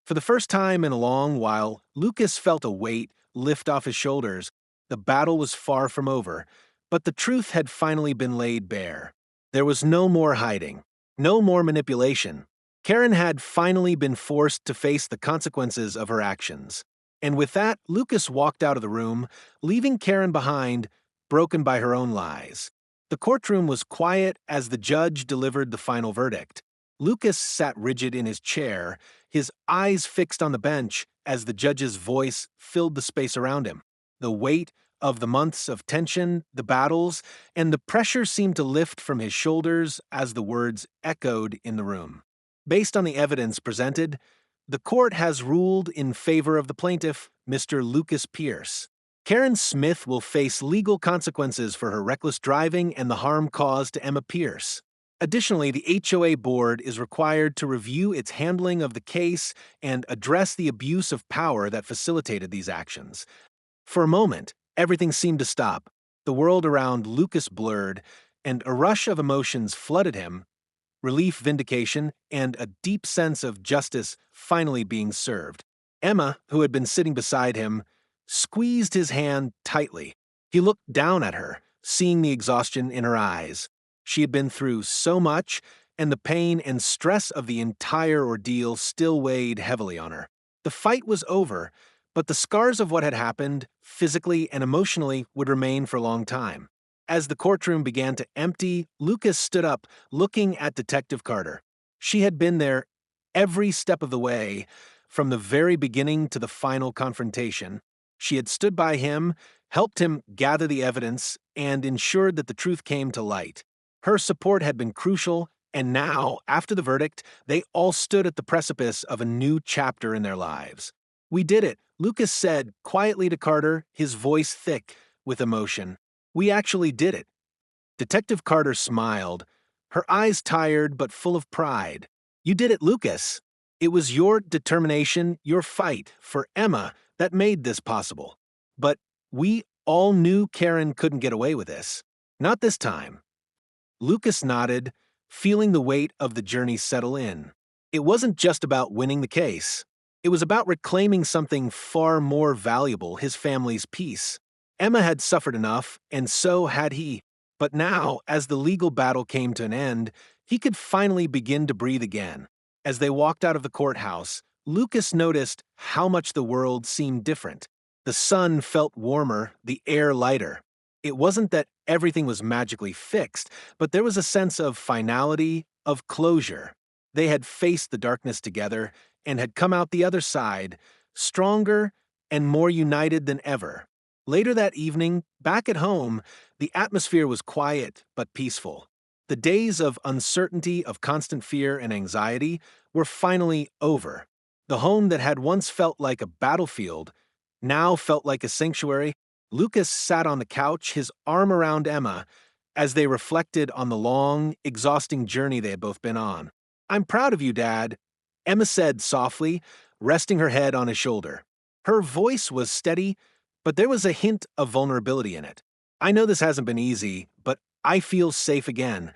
For the first time in a long while, Lucas felt a weight lift off his shoulders. The battle was far from over, but the truth had finally been laid bare. There was no more hiding, no more manipulation. Karen had finally been forced to face the consequences of her actions. And with that, Lucas walked out of the room, leaving Karen behind, broken by her own lies. The courtroom was quiet as the judge delivered the final verdict. Lucas sat rigid in his chair, his eyes fixed on the bench as the judge's voice filled the space around him. The weight of the months of tension, the battles, and the pressure seemed to lift from his shoulders as the words echoed in the room. Based on the evidence presented, the court has ruled in favor of the plaintiff, Mr. Lucas Pierce. Karen Smith will face legal consequences for her reckless driving and the harm caused to Emma Pierce. Additionally, the HOA board is required to review its handling of the case and address the abuse of power that facilitated these actions. For a moment, everything seemed to stop. The world around Lucas blurred, and a rush of emotions flooded him: relief, vindication, and a deep sense of justice finally being served. Emma, who had been sitting beside him, squeezed his hand tightly. He looked down at her, seeing the exhaustion in her eyes. She had been through so much, and the pain and stress of the entire ordeal still weighed heavily on her. The fight was over, but the scars of what had happened, physically and emotionally, would remain for a long time. As the courtroom began to empty, Lucas stood up, looking at Detective Carter. She had been there every step of the way, from the very beginning to the final confrontation. She had stood by him, helped him gather the evidence, and ensured that the truth came to light. Her support had been crucial, and now, after the verdict, they all stood at the precipice of a new chapter in their lives. "We did it," Lucas said quietly to Carter, his voice thick with emotion. "We actually did it." Detective Carter smiled, her eyes tired but full of pride. "You did it, Lucas. It was your determination, your fight for Emma that made this possible. But we all knew Karen couldn't get away with this. Not this time." Lucas nodded, feeling the weight of the journey settle in. It wasn't just about winning the case. It was about reclaiming something far more valuable, his family's peace. Emma had suffered enough, and so had he. But now, as the legal battle came to an end, he could finally begin to breathe again. As they walked out of the courthouse, Lucas noticed how much the world seemed different. The sun felt warmer, the air lighter. It wasn't that everything was magically fixed, but there was a sense of finality, of closure. They had faced the darkness together and had come out the other side, stronger and more united than ever. Later that evening, back at home, the atmosphere was quiet but peaceful. The days of uncertainty, of constant fear and anxiety were finally over. The home that had once felt like a battlefield now felt like a sanctuary. Lucas sat on the couch, his arm around Emma, as they reflected on the long, exhausting journey they had both been on. "I'm proud of you, Dad," Emma said softly, resting her head on his shoulder. Her voice was steady, but there was a hint of vulnerability in it. "I know this hasn't been easy, but I feel safe again."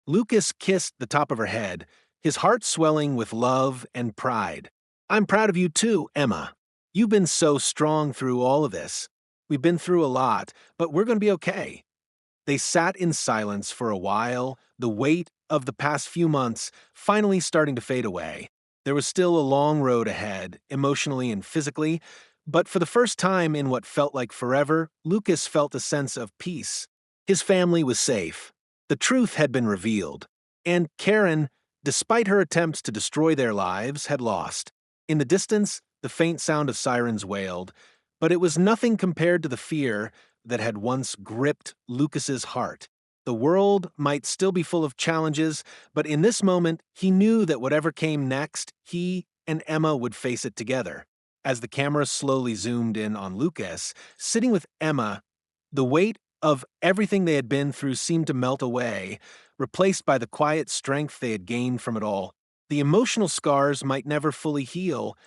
Lucas kissed the top of her head, his heart swelling with love and pride. "I'm proud of you too, Emma. You've been so strong through all of this. We've been through a lot, but we're going to be okay." They sat in silence for a while, the weight of the past few months finally starting to fade away. There was still a long road ahead, emotionally and physically, but for the first time in what felt like forever, Lucas felt a sense of peace. His family was safe. The truth had been revealed. And Karen, despite her attempts to destroy their lives, had lost. In the distance, the faint sound of sirens wailed, but it was nothing compared to the fear that had once gripped Lucas's heart. The world might still be full of challenges, but in this moment, he knew that whatever came next, he and Emma would face it together. As the camera slowly zoomed in on Lucas, sitting with Emma, the weight of everything they had been through seemed to melt away, replaced by the quiet strength they had gained from it all. The emotional scars might never fully heal,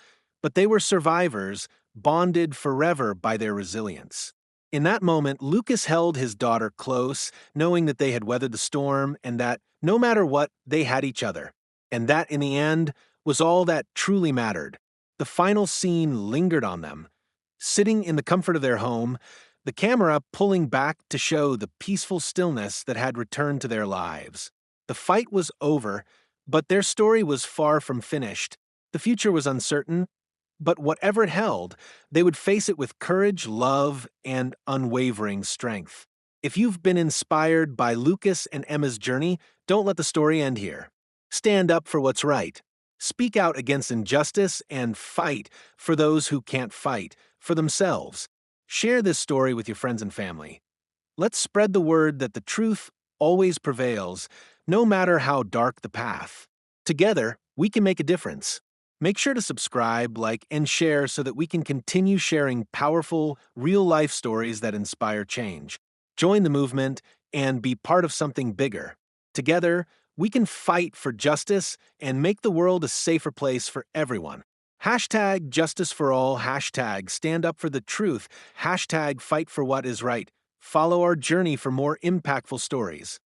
but they were survivors, bonded forever by their resilience. In that moment, Lucas held his daughter close, knowing that they had weathered the storm and that, no matter what, they had each other. And that, in the end, was all that truly mattered. The final scene lingered on them. Sitting in the comfort of their home, the camera pulling back to show the peaceful stillness that had returned to their lives. The fight was over, but their story was far from finished. The future was uncertain, but whatever it held, they would face it with courage, love, and unwavering strength. If you've been inspired by Lucas and Emma's journey, don't let the story end here. Stand up for what's right. Speak out against injustice and fight for those who can't fight for themselves. Share this story with your friends and family. Let's spread the word that the truth always prevails, no matter how dark the path. Together, we can make a difference. Make sure to subscribe, like, and share so that we can continue sharing powerful, real-life stories that inspire change. Join the movement and be part of something bigger. Together, we can fight for justice and make the world a safer place for everyone. Hashtag justice for all, hashtag stand up for the truth, hashtag fight for what is right. Follow our journey for more impactful stories.